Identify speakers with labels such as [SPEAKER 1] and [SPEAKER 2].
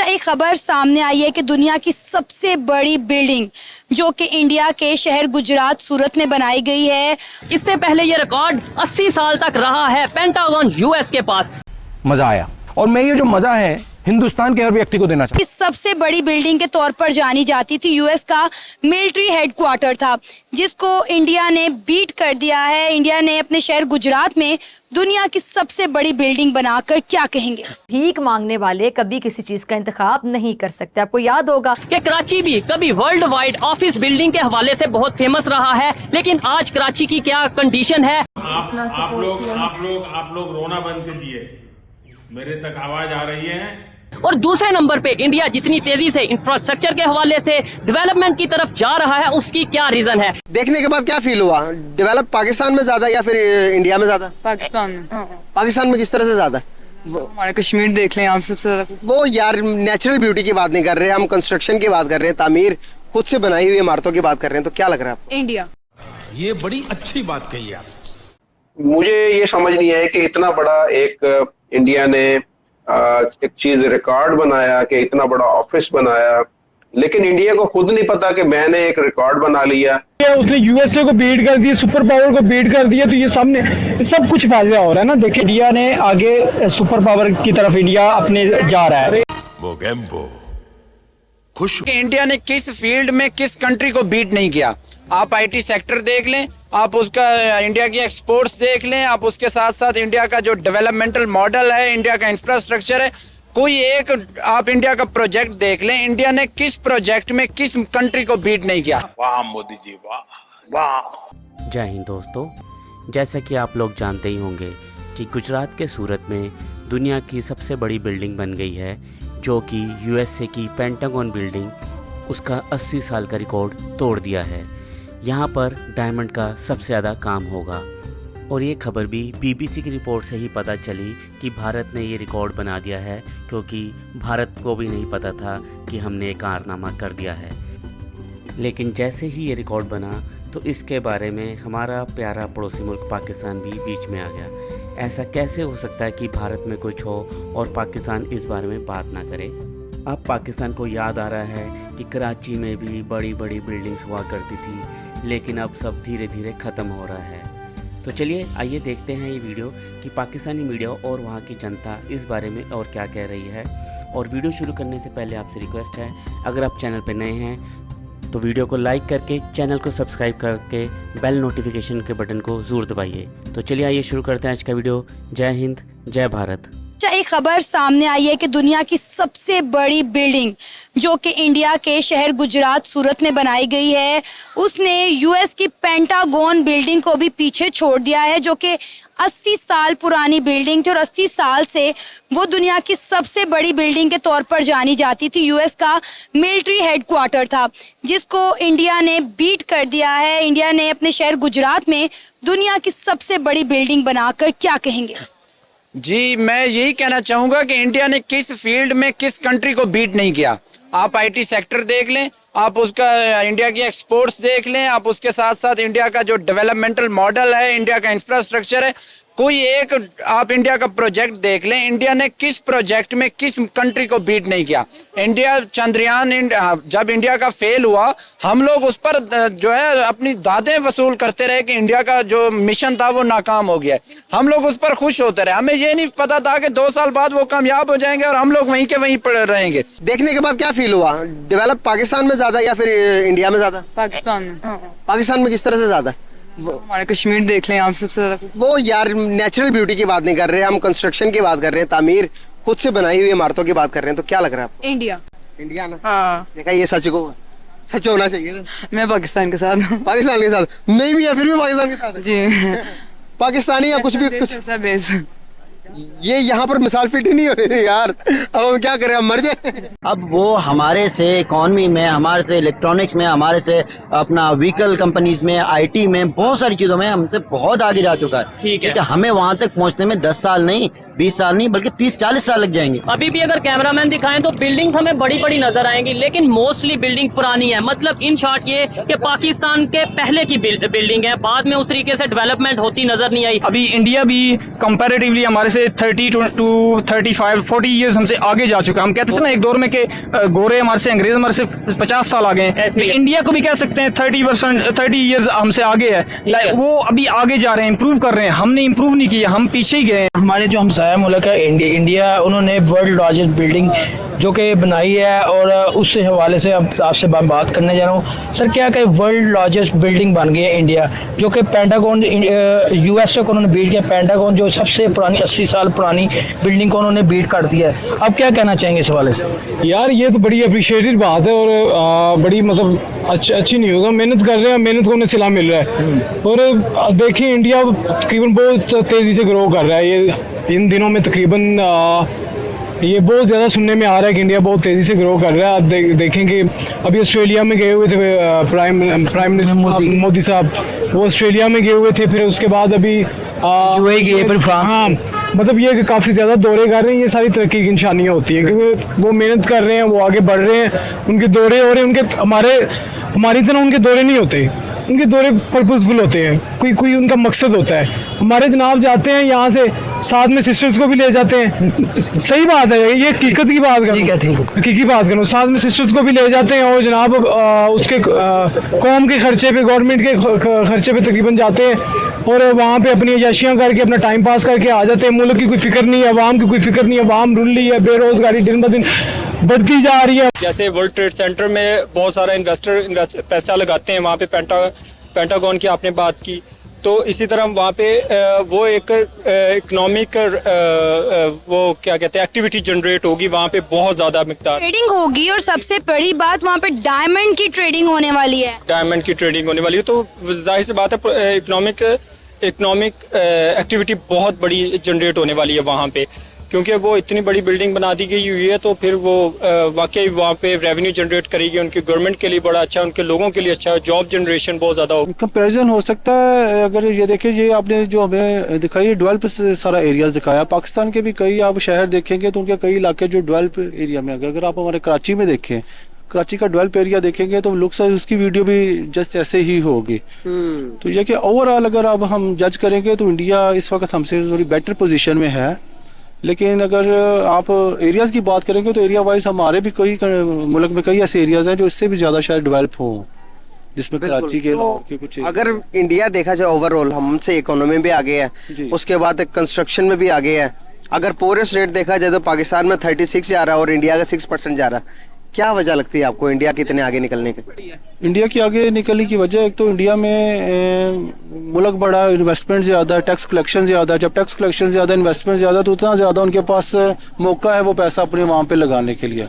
[SPEAKER 1] एक खबर सामने आई है कि दुनिया की सबसे बड़ी बिल्डिंग जो कि इंडिया के शहर गुजरात सूरत में बनाई गई है।
[SPEAKER 2] इससे पहले ये रिकॉर्ड 80 साल तक रहा है पेंटागन यूएस के पास।
[SPEAKER 3] मजा आया और मैं ये जो मजा है हिंदुस्तान के हर व्यक्ति को देना चाहता
[SPEAKER 1] इस सबसे बड़ी बिल्डिंग के तौर पर जानी जाती थी। यूएस का मिलिट्री हेडक्वार्टर था जिसको इंडिया ने बीट कर दिया है। इंडिया ने अपने शहर गुजरात में दुनिया की सबसे बड़ी बिल्डिंग बनाकर क्या कहेंगे।
[SPEAKER 4] भीख मांगने वाले कभी किसी चीज का इंतखाब नहीं कर सकते। आपको याद होगा
[SPEAKER 2] कि कराची भी कभी वर्ल्ड वाइड ऑफिस बिल्डिंग के हवाले से बहुत फेमस रहा है, लेकिन आज कराची की क्या कंडीशन है।
[SPEAKER 5] आप लोग रोना बंद कीजिए, मेरे तक आवाज आ रही है।
[SPEAKER 2] और दूसरे नंबर पे इंडिया जितनी तेजी से इंफ्रास्ट्रक्चर के हवाले से डेवलपमेंट की तरफ जा रहा है, उसकी क्या रीजन है।
[SPEAKER 6] देखने के बाद क्या फील हुआ? डेवलप पाकिस्तान में ज्यादा या फिर इंडिया में ज्यादा?
[SPEAKER 7] पाकिस्तान में।
[SPEAKER 6] पाकिस्तान में किस तरह से ज्यादा?
[SPEAKER 7] हमारे कश्मीर देख लें आप, सबसे ज्यादा
[SPEAKER 6] वो यार नेचुरल ब्यूटी की बात नहीं कर रहे, हम कंस्ट्रक्शन की बात कर रहे हैं, तामीर खुद से बनाई हुई इमारतों की बात कर रहे हैं। तो क्या लग रहा है आपको?
[SPEAKER 1] इंडिया।
[SPEAKER 5] ये बड़ी अच्छी बात कही आप।
[SPEAKER 8] मुझे ये समझ नहीं आया कि इतना बड़ा एक इंडिया ने एक चीज रिकॉर्ड बनाया कि इतना बड़ा ऑफिस बनाया, लेकिन इंडिया को खुद नहीं पता कि मैंने एक रिकॉर्ड बना लिया।
[SPEAKER 3] उसने यूएसए को बीट कर दिया, सुपर पावर को बीट कर दिया, तो ये सामने सब कुछ वाज़ेह हो रहा है ना। देखिए इंडिया ने आगे सुपर पावर की तरफ इंडिया अपने जा रहा है।
[SPEAKER 9] खुश कि इंडिया ने किस फील्ड में किस कंट्री को बीट नहीं किया। आप आईटी सेक्टर देख लें, आप उसका इंडिया की एक्सपोर्ट्स देख लें, आप उसके साथ साथ इंडिया का जो डेवलपमेंटल मॉडल है, इंडिया का इंफ्रास्ट्रक्चर है, कोई एक आप इंडिया का प्रोजेक्ट देख लें, इंडिया ने किस प्रोजेक्ट में किस कंट्री को बीट नहीं किया।
[SPEAKER 5] वाह मोदी जी, वाह वाह।
[SPEAKER 10] जय हिंद दोस्तों, जैसा कि आप लोग जानते ही होंगे कि गुजरात के सूरत में दुनिया की सबसे बड़ी बिल्डिंग बन गई है, जो कि यूएसए की पेंटागन बिल्डिंग, उसका 80 साल का रिकॉर्ड तोड़ दिया है। यहाँ पर डायमंड का सबसे ज़्यादा काम होगा और ये खबर भी बीबीसी की रिपोर्ट से ही पता चली कि भारत ने ये रिकॉर्ड बना दिया है, क्योंकि भारत को भी नहीं पता था कि हमने ये कारनामा कर दिया है। लेकिन जैसे ही ये रिकॉर्ड बना तो इसके बारे में हमारा प्यारा पड़ोसी मुल्क पाकिस्तान भी बीच में आ गया। ऐसा कैसे हो सकता है कि भारत में कुछ हो और पाकिस्तान इस बारे में बात ना करे। अब पाकिस्तान को याद आ रहा है कि कराची में भी बड़ी बड़ी बिल्डिंग्स हुआ करती थी, लेकिन अब सब धीरे धीरे ख़त्म हो रहा है। तो चलिए आइए देखते हैं ये वीडियो कि पाकिस्तानी मीडिया और वहाँ की जनता इस बारे में और क्या कह रही है। और वीडियो शुरू करने से पहले आपसे रिक्वेस्ट है, अगर आप चैनल पर नए हैं तो वीडियो को लाइक करके चैनल को सब्सक्राइब करके बेल नोटिफिकेशन के बटन को ज़रूर दबाइए। तो चलिए आइए शुरू करते हैं आज का वीडियो। जय हिंद, जय भारत।
[SPEAKER 1] एक खबर सामने आई है कि दुनिया की सबसे बड़ी बिल्डिंग जो कि इंडिया के शहर गुजरात सूरत में बनाई गई है, उसने यूएस की पेंटागन बिल्डिंग को भी पीछे छोड़ दिया है, जो कि 80 साल पुरानी बिल्डिंग थी और 80 साल से वो दुनिया की सबसे बड़ी बिल्डिंग के तौर पर जानी जाती थी। यूएस का मिलिट्री हेडक्वार्टर था जिसको इंडिया ने बीट कर दिया है। इंडिया ने अपने शहर गुजरात में दुनिया की सबसे बड़ी बिल्डिंग बनाकर क्या कहेंगे।
[SPEAKER 9] जी, मैं यही कहना चाहूंगा कि इंडिया ने किस फील्ड में किस कंट्री को बीट नहीं किया। आप आईटी सेक्टर देख लें, आप उसका इंडिया की एक्सपोर्ट्स देख लें, आप उसके साथ साथ इंडिया का जो डेवलपमेंटल मॉडल है, इंडिया का इंफ्रास्ट्रक्चर है, कोई एक आप इंडिया का प्रोजेक्ट देख लें, इंडिया ने किस प्रोजेक्ट में किस कंट्री को बीट नहीं किया। इंडिया चंद्रयान जब इंडिया का फेल हुआ, हम लोग उस पर जो है अपनी दादें वसूल करते रहे कि इंडिया का जो मिशन था वो नाकाम हो गया। हम लोग उस पर खुश होते रहे, हमें ये नहीं पता था कि 2 साल बाद वो कामयाब हो जाएंगे और हम लोग वहीं के वहीं पड़े रहेंगे।
[SPEAKER 6] देखने के बाद क्या फील हुआ? डेवलप पाकिस्तान में ज्यादा या फिर इंडिया में ज्यादा?
[SPEAKER 7] पाकिस्तान में।
[SPEAKER 6] पाकिस्तान में किस तरह से ज्यादा?
[SPEAKER 7] हमारे कश्मीर देख लें आप, सबसे ज्यादा
[SPEAKER 6] वो यार नेचुरल ब्यूटी की बात नहीं कर रहे, हम कंस्ट्रक्शन की बात कर रहे हैं, तामीर खुद से बनाई हुई इमारतों की बात कर रहे हैं। तो क्या लग रहा है आपको?
[SPEAKER 1] इंडिया।
[SPEAKER 6] इंडिया ना?
[SPEAKER 7] हाँ।
[SPEAKER 6] देखा, ये सच को सच होना चाहिए ना।
[SPEAKER 7] मैं पाकिस्तान के साथ हूँ।
[SPEAKER 6] पाकिस्तान के साथ नहीं भी है, फिर भी पाकिस्तान के साथ है।
[SPEAKER 7] जी।
[SPEAKER 6] पाकिस्तानी या कुछ भी कुछ
[SPEAKER 7] बेस।
[SPEAKER 6] ये यहाँ पर मिसाल फिट ही नहीं हो रही थी यार। अब हम क्या करें, हम मर जाए।
[SPEAKER 11] अब वो हमारे से इकॉनमी में, हमारे से इलेक्ट्रॉनिक्स में, हमारे से अपना व्हीकल कंपनीज में, आईटी में, बहुत सारी चीजों में हमसे बहुत आगे जा चुका है। ठीक है, हमें वहाँ तक पहुँचने में 10 साल नहीं, 20 साल नहीं, बल्कि 30-40 साल लग जाएंगे।
[SPEAKER 2] अभी भी अगर कैमरामैन दिखाएं तो बिल्डिंग हमें बड़ी बड़ी नजर आएंगी, लेकिन मोस्टली बिल्डिंग पुरानी है। मतलब इन शॉर्ट ये कि पाकिस्तान के पहले की बिल्डिंग है, बाद में उस तरीके से डेवलपमेंट होती नजर नहीं आई।
[SPEAKER 3] अभी इंडिया भी कंपैरेटिवली हमारे से हमसे 30 टू 35 40 ईयर्स हमसे आगे जा चुका है। हम कहते थे ना एक दौर में कि गोरे हमारे से, अंग्रेज हमारे से 50 साल आगे हैं, तो इंडिया को भी कह सकते हैं 30 ईयर्स हमसे आगे है। वो अभी आगे जा रहे हैं, इंप्रूव कर रहे हैं, हमने इंप्रूव नहीं किया, हम पीछे ही गए हैं। हमारे जो हमसाया मुल्क है इंडिया, उन्होंने वर्ल्ड लार्जेस्ट बिल्डिंग जो कि बनाई है, और उस हवाले से अब आपसे बात करने जा रहा हूँ। सर क्या कहे, वर्ल्ड लार्जेस्ट बिल्डिंग बन गई है इंडिया, जो कि पेंटागन यूएसए को उन्होंने बीट किया। पेंटागन जो सबसे पुरानी 80 साल पुरानी बिल्डिंग को उन्होंने बीट कर दिया है। अब क्या कहना चाहेंगे इस हवाले से? यार ये तो बड़ी अप्रिशिएटेड बात है, और बड़ी मतलब अच्छी न्यूज़ है। मेहनत कर रहे हैं, मेहनत को उन्हें सिला मिल रहा है। और देखिए इंडिया तकरीबन बहुत तेज़ी से ग्रो कर रहा है। ये इन दिनों में तकरीबन ये बहुत ज़्यादा सुनने में आ रहा है कि इंडिया बहुत तेज़ी से ग्रो कर रहा है। आप देखें कि अभी ऑस्ट्रेलिया में गए हुए थे प्राइम मिनिस्टर मोदी साहब, वो ऑस्ट्रेलिया में गए हुए थे, फिर उसके बाद अभी यूएई गए, फिर फ्रांस। हाँ, मतलब ये काफ़ी ज़्यादा दौरे कर रहे हैं। ये सारी तरक्की की निशानियाँ होती हैं, क्योंकि वो मेहनत कर रहे हैं, वो आगे बढ़ रहे हैं, उनके दौरे हो रहे हैं। उनके हमारी तरह उनके दौरे नहीं होते, उनके दौरे पर्पसफुल होते हैं, कोई उनका मकसद होता है। हमारे जनाब जाते हैं यहाँ से, साथ में सिस्टर्स को भी ले जाते हैं। सही बात है, ये हकीकत की बात करूँ, साथ में सिस्टर्स को भी ले जाते हैं, और जनाब उसके कौम के खर्चे पे, गवर्नमेंट के खर्चे पे तकरीबन जाते हैं, और वहाँ पे अपनी अयाशियाँ करके अपना टाइम पास करके आ जाते हैं। मुल्क की कोई फिक्र नहीं है, अवाम की कोई फिक्र नहीं है, अवाम रुल रही है, बेरोजगारी दिन ब दिन बढ़ती जा रही है।
[SPEAKER 12] जैसे वर्ल्ड ट्रेड सेंटर में बहुत सारा इन्वेस्टर पैसा लगाते हैं, वहाँ पे पेंटागन की आपने बात की, तो इसी तरह वहाँ पे वो एक इकोनॉमिक वो क्या कहते हैं एक्टिविटी जनरेट होगी, वहाँ पे बहुत ज़्यादा मिकदार
[SPEAKER 1] ट्रेडिंग होगी, और सबसे बड़ी बात वहाँ पे डायमंड की ट्रेडिंग होने वाली है।
[SPEAKER 12] डायमंड की ट्रेडिंग होने वाली है, तो जाहिर सी बात है इकोनॉमिक एक्टिविटी बहुत बड़ी जनरेट होने वाली है वहाँ पे, क्योंकि वो इतनी बड़ी बिल्डिंग बना दी गई हुई है। तो फिर वो वाकई वहाँ पे रेवेन्यू जनरेट करेगी, उनकी गवर्नमेंट के लिए बड़ा अच्छा, उनके लोगों के लिए अच्छा, जॉब जनरेशन बहुत ज़्यादा होगी।
[SPEAKER 13] कंपैरिजन हो सकता है, अगर ये देखें, ये आपने जो हमें दिखाई डेवलप सारा एरियाज दिखाया, पाकिस्तान के भी कई आप शहर देखेंगे तो उनके कई इलाके जो डेवलप एरिया में, अगर आप हमारे कराची में देखें, कराची का डेवलप एरिया देखेंगे तो लुक्स उसकी वीडियो भी जस्ट ऐसे ही होगी। तो ये कि ओवरऑल अगर अब हम जज करेंगे तो इंडिया इस वक्त हमसे थोड़ी बेटर पोजीशन में है, लेकिन अगर आप एरियाज़ की बात करेंगे तो एरिया वाइज हमारे भी कई मुल्क में कई ऐसे एरियाज़ हैं जो इससे भी ज़्यादा शायद डेवलप हो, जिसमें कराची के कुछ।
[SPEAKER 6] अगर इंडिया देखा जाए ओवरऑल हमसे इकोनॉमी भी आगे है, उसके बाद कंस्ट्रक्शन में भी आगे है। अगर पोरेस्ट रेट देखा जाए तो पाकिस्तान में 36 जा रहा है और इंडिया का 6% जा रहा है। क्या वजह लगती है आपको इंडिया के इतने आगे निकलने की?
[SPEAKER 13] इंडिया की आगे निकलने की वजह, एक तो इंडिया में मुल्क बड़ा, इन्वेस्टमेंट ज़्यादा, टैक्स कलेक्शन ज़्यादा। जब टैक्स कलेक्शन ज़्यादा, इन्वेस्टमेंट ज़्यादा, तो उतना ज़्यादा उनके पास मौका है वो पैसा अपने वहाँ पे लगाने के लिए।